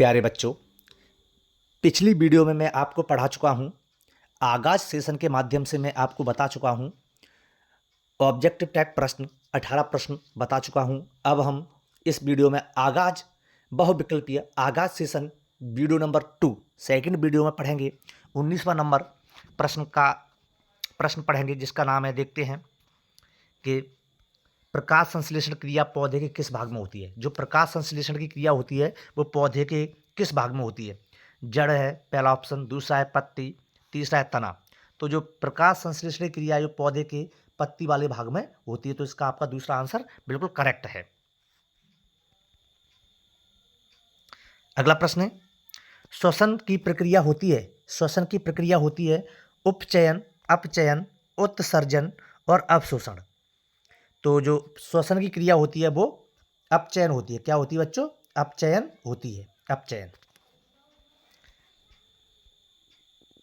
प्यारे बच्चों, पिछली वीडियो में मैं आपको पढ़ा चुका हूँ। आगाज सेशन के माध्यम से मैं आपको बता चुका हूँ। ऑब्जेक्टिव टाइप प्रश्न 18 प्रश्न बता चुका हूँ। अब हम इस वीडियो में आगाज बहुविकल्पीय आगाज session video number 2 second video में पढ़ेंगे। 19वां नंबर प्रश्न पढ़ेंगे, जिसका नाम है, देखते हैं कि प्रकाश संश्लेषण क्रिया पौधे के किस भाग में होती है। जो प्रकाश संश्लेषण की क्रिया होती है वो पौधे के किस भाग में होती है। जड़ है पहला ऑप्शन, दूसरा है पत्ती, तीसरा है तना। तो जो प्रकाश संश्लेषण की क्रिया जो पौधे के पत्ती वाले भाग में होती है, तो इसका आपका दूसरा आंसर बिल्कुल करेक्ट है। अगला प्रश्न है, श्वसन की प्रक्रिया होती है उपचयन, अपचयन, उत्सर्जन और अवशोषण। तो जो श्वसन की क्रिया होती है वो अपचयन होती है। क्या होती है बच्चों? अपचयन होती है, अपचयन।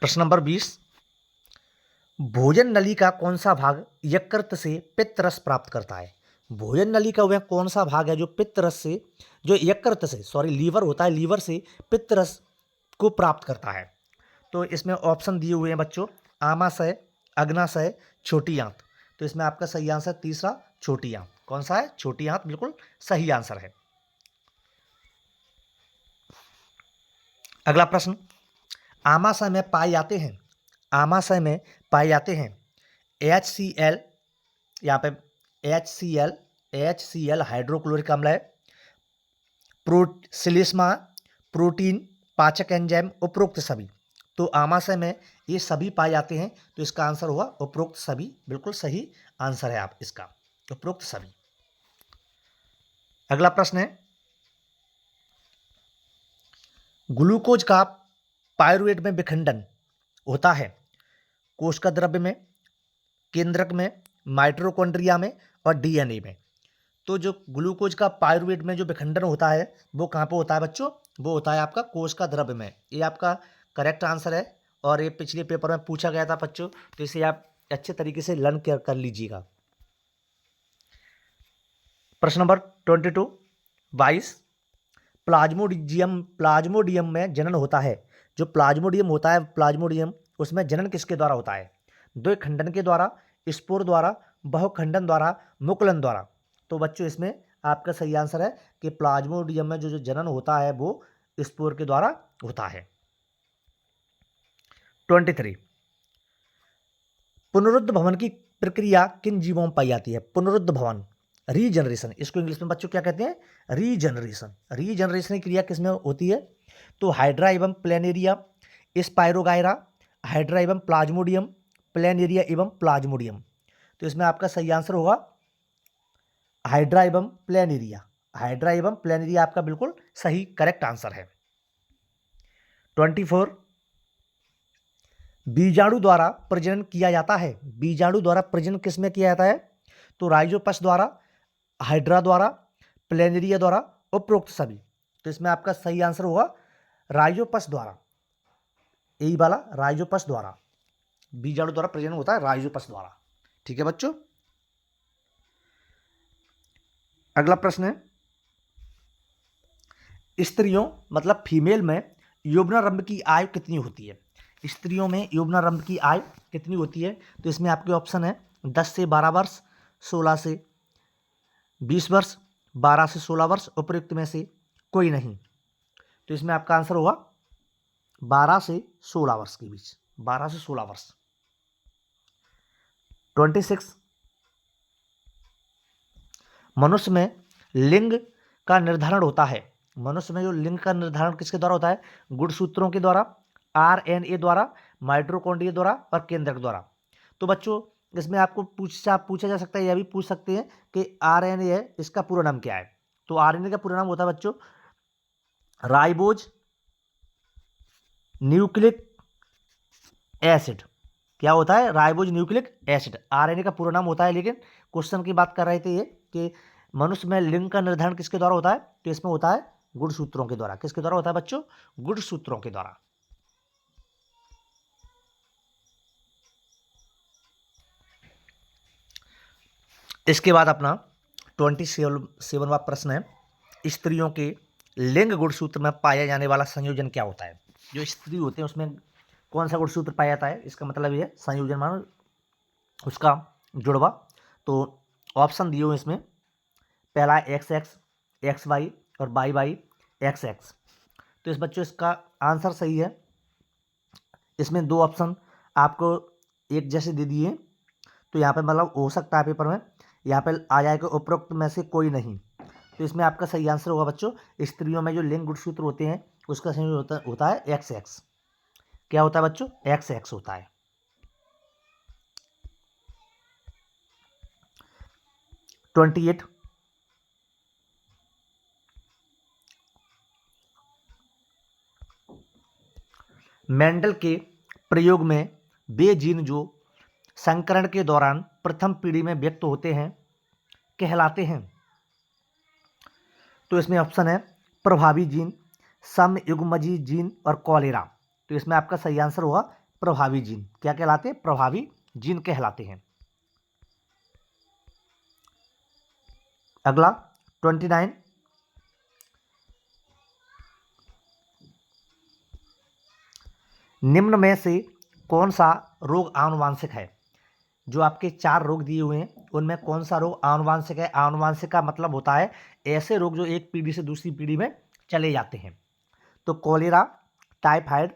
प्रश्न नंबर 20, भोजन नली का कौन सा भाग यकृत से पित्त रस प्राप्त करता है। भोजन नली का वह कौन सा भाग है जो पित्त रस से, जो यकृत से, लीवर होता है, लीवर से पित्त रस को प्राप्त करता है। तो इसमें ऑप्शन दिए हुए हैं बच्चों, आमाशय, अग्नाशय, छोटी आंत। तो इसमें आपका सही आंसर तीसरा, छोटी आंत। कौन सा है? छोटी आंत बिल्कुल सही आंसर है। अगला प्रश्न, आमाशय में पाए जाते हैं HCl, यहाँ पे HCl हाइड्रोक्लोरिक अम्ल है, श्लेष्मा, प्रोटीन, पाचक एंजाइम, उपरोक्त सभी। तो आमाशय में ये सभी पाए जाते हैं, तो इसका आंसर होगा उपरोक्त सभी। बिल्कुल सही आंसर है आप इसका, उपरोक्त सभी। अगला प्रश्न है, ग्लूकोज का पायरुवेट में विखंडन होता है कोशिका द्रव्य में, केंद्रक में, माइटोकॉन्ड्रिया में और डीएनए में। तो जो ग्लूकोज का पायरुवेट में जो विखंडन होता है वो कहाँ पे होता है बच्चों? वो होता है आपका कोशिका द्रव्य में। ये आपका करेक्ट आंसर है और ये पिछले पेपर में पूछा गया था बच्चों, तो इसे आप अच्छे तरीके से लर्न कर लीजिएगा। प्रश्न नंबर 22, प्लाज्मोडियम में जनन होता है। जो प्लाज्मोडियम होता है, प्लाज्मोडियम, उसमें जनन किसके द्वारा होता है? द्विखंडन के द्वारा, स्पोर द्वारा, बहुखंडन द्वारा, मुकुलन द्वारा। तो बच्चों इसमें आपका सही आंसर है कि प्लाज्मोडियम में जो जनन होता है वो स्पोर के द्वारा होता है। 23, पुनरुद्ध भवन की प्रक्रिया किन जीवों में पाई जाती है? पुनरुद्ध भवन, रीजनरेशन, इसको इंग्लिश में बच्चों क्या कहते हैं? रीजनरेशन की क्रिया किसमें होती है? तो हाइड्रा एवं प्लेनेरिया, स्पाइरोगायरा, हाइड्रा एवं प्लाज्मोडियम, प्लेनेरिया एवं प्लाज्मोडियम। तो इसमें आपका सही आंसर होगा हाइड्रा एवं प्लेनेरिया आपका बिल्कुल सही करेक्ट आंसर है। 24, बीजाणु द्वारा प्रजनन किया जाता है। बीजाणु द्वारा प्रजनन किसमें किया जाता है? तो राइजोपस द्वारा, हाइड्रा द्वारा, प्लेनेरिया द्वारा, उपरोक्त सभी। तो इसमें आपका सही आंसर होगा राइजोपस द्वारा, यही वाला राइजोपस द्वारा। बीजाणु द्वारा प्रजनन होता है राइजोपस द्वारा। ठीक है बच्चों। अगला प्रश्न है, स्त्रियों मतलब फीमेल में यौवनारंभ की आयु कितनी होती है? स्त्रियों में यौवनारंभ की आयु कितनी होती है? तो इसमें आपके ऑप्शन है 10 से 12 वर्ष, 16 से 20 वर्ष, 12 से 16 वर्ष, उपयुक्त में से कोई नहीं। तो इसमें आपका आंसर होगा 12 से 16 वर्ष के बीच, 12 से 16 वर्ष। 26, मनुष्य में लिंग का निर्धारण होता है। मनुष्य में जो लिंग का निर्धारण किसके द्वारा होता है? गुणसूत्रों के द्वारा, RNA द्वारा, माइटोकॉन्ड्रिया द्वारा और केंद्रक द्वारा। तो बच्चों इसमें आपको पूछा जा सकता है, यह भी पूछ सकते हैं कि RNA है, इसका पूरा नाम क्या है? तो RNA का पूरा नाम होता है बच्चों राइबोज न्यूक्लिक एसिड। क्या होता है? राइबोज न्यूक्लिक एसिड RNA का पूरा नाम होता है। लेकिन क्वेश्चन की बात कर रहे थे ये कि मनुष्य में लिंग का निर्धारण किसके द्वारा होता है? तो इसमें होता है गुणसूत्रों के द्वारा। किसके द्वारा होता है बच्चों? गुणसूत्रों के द्वारा। इसके बाद अपना 27वां प्रश्न है, स्त्रियों के लिंग गुणसूत्र में पाया जाने वाला संयोजन क्या होता है? जो स्त्री होते हैं उसमें कौन सा गुणसूत्र पाया जाता है? इसका मतलब ये संयोजन मानो उसका जुड़वा। तो ऑप्शन दिए हुए इसमें, पहला एक्स एक्स, एक्स वाई और वाई वाई, एक्स एक्स। तो इस बच्चों इसका आंसर सही है। इसमें दो ऑप्शन आपको एक जैसे दे दिए, तो यहाँ पे मतलब हो सकता है पेपर में यहाँ पे आ जाएगा उपरोक्त में से कोई नहीं। तो इसमें आपका सही आंसर होगा बच्चों, स्त्रियों में जो लिंग गुणसूत्र होते हैं उसका सही होता है एक्स एक्स। क्या होता है बच्चों? एक्स एक्स होता है। 28, मेंडल के प्रयोग में वे जीन जो संकरण के दौरान प्रथम पीढ़ी में व्यक्त होते हैं कहलाते हैं। तो इसमें ऑप्शन है प्रभावी जीन, समयुग्मजी जीन और कॉलेरा। तो इसमें आपका सही आंसर होगा प्रभावी जीन। क्या कहलाते हैं? प्रभावी जीन कहलाते हैं। अगला 29, निम्न में से कौन सा रोग आनुवांशिक है? जो आपके 4 रोग दिए हुए हैं उनमें कौन सा रोग आनुवांशिक है? आनुवांशिक का मतलब होता है ऐसे रोग जो एक पीढ़ी से दूसरी पीढ़ी में चले जाते हैं। तो कॉलेरा, टाइफाइड,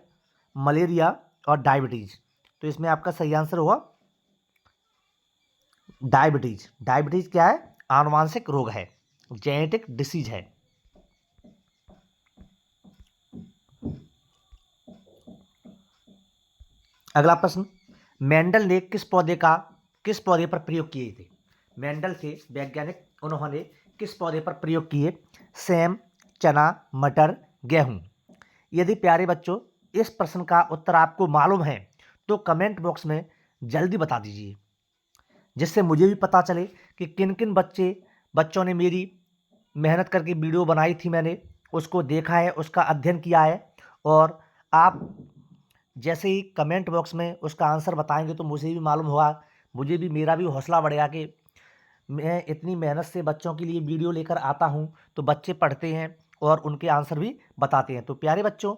मलेरिया और डायबिटीज। तो इसमें आपका सही आंसर होगा डायबिटीज। डायबिटीज क्या है? आनुवांशिक रोग है, जेनेटिक डिसीज है। अगला प्रश्न, मेंडल ने किस पौधे पर प्रयोग किए थे? मेंडल थे वैज्ञानिक, उन्होंने किस पौधे पर प्रयोग किए? सेम, चना, मटर, गेहूं। यदि प्यारे बच्चों इस प्रश्न का उत्तर आपको मालूम है तो कमेंट बॉक्स में जल्दी बता दीजिए, जिससे मुझे भी पता चले कि किन किन बच्चों ने मेरी मेहनत करके वीडियो बनाई थी, मैंने उसको देखा है, उसका अध्ययन किया है। और आप जैसे ही कमेंट बॉक्स में उसका आंसर बताएंगे तो मुझे भी मालूम होगा, मुझे भी मेरा भी हौसला बढ़ेगा कि मैं इतनी मेहनत से बच्चों के लिए वीडियो लेकर आता हूँ तो बच्चे पढ़ते हैं और उनके आंसर भी बताते हैं। तो प्यारे बच्चों,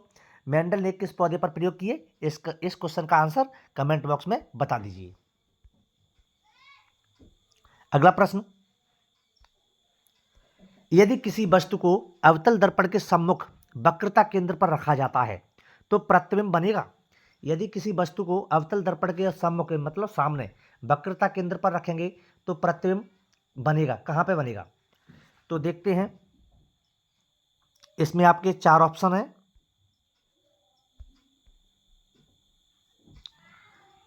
मेंडल ने किस पौधे पर प्रयोग किए? इस क्वेश्चन का आंसर कमेंट बॉक्स में बता दीजिए। अगला प्रश्न, यदि किसी वस्तु को अवतल दर्पण के सम्मुख वक्रता केंद्र पर रखा जाता है तो प्रतिबिंब बनेगा? यदि किसी वस्तु को अवतल दर्पण के सम्मुख मतलब सामने वक्रता केंद्र पर रखेंगे तो प्रतिबिंब बनेगा। कहाँ पे बनेगा? तो देखते हैं, इसमें आपके 4 ऑप्शन हैं,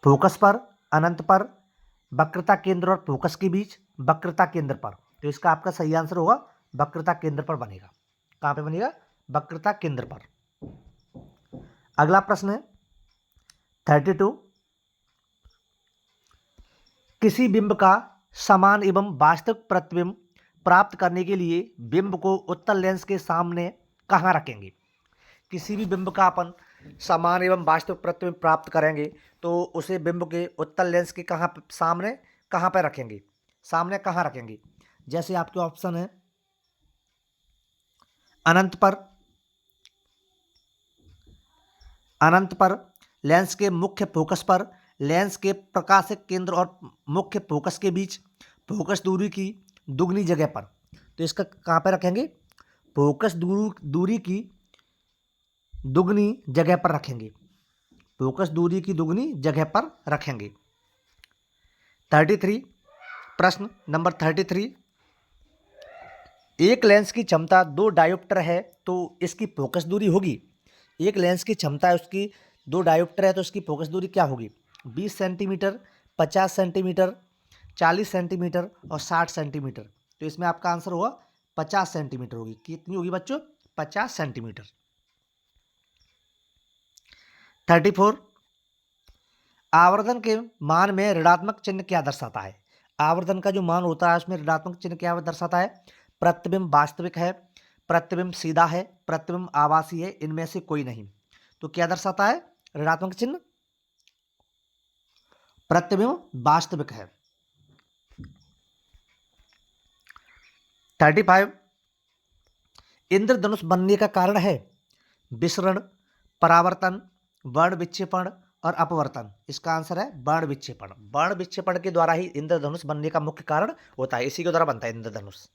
फोकस पर, अनंत पर, वक्रता केंद्र और फोकस के बीच, वक्रता केंद्र पर। तो इसका आपका सही आंसर होगा वक्रता केंद्र पर बनेगा। कहां पे बनेगा? वक्रता केंद्र पर। अगला प्रश्न है 32, किसी बिंब का समान एवं वास्तविक प्रतिबिंब प्राप्त करने के लिए बिंब को उत्तल लेंस के सामने कहां रखेंगे? किसी भी बिंब का अपन समान एवं वास्तविक प्रतिबिंब प्राप्त करेंगे तो उसे बिंब के उत्तल लेंस के सामने कहाँ पर रखेंगे? सामने कहाँ रखेंगे? जैसे आपके ऑप्शन है अनंत पर, अनंत पर, लेंस के मुख्य फोकस पर, लेंस के प्रकाशिक केंद्र और मुख्य फोकस के बीच, फोकस दूरी की दुगनी जगह पर। तो इसका कहाँ पर रखेंगे? फोकस दूरी की दुगनी जगह पर रखेंगे। फोकस दूरी की दुगनी जगह पर रखेंगे। 33, प्रश्न नंबर 33, एक लेंस की क्षमता 2 डायोप्टर है तो इसकी फोकस दूरी होगी? एक लेंस की क्षमता है उसकी 2 डायोप्टर है तो उसकी फोकस दूरी क्या होगी? 20 सेंटीमीटर, 50 सेंटीमीटर, 40 सेंटीमीटर और 60 सेंटीमीटर। तो इसमें आपका आंसर होगा 50 सेंटीमीटर होगी। कितनी होगी बच्चों? 50 सेंटीमीटर। 34, आवर्धन के मान में ऋणात्मक चिन्ह क्या दर्शाता है? आवर्धन का जो मान होता है उसमें ऋणात्मक चिन्ह क्या दर्शाता है? प्रतिबिंब वास्तविक है, प्रतिबिंब सीधा है, प्रतिबिंब आभासी है, इनमें से कोई नहीं। तो क्या दर्शाता है ऋणात्मक चिन्ह? प्रतिबिंब वास्तविक है। 35, इंद्रधनुष बनने का कारण है विसरण, परावर्तन, वर्ण विक्षेपण और अपवर्तन। इसका आंसर है वर्ण विक्षेपण। वर्ण विक्षेपण के द्वारा ही इंद्रधनुष बनने का मुख्य कारण होता है, इसी के द्वारा बनता है इंद्रधनुष।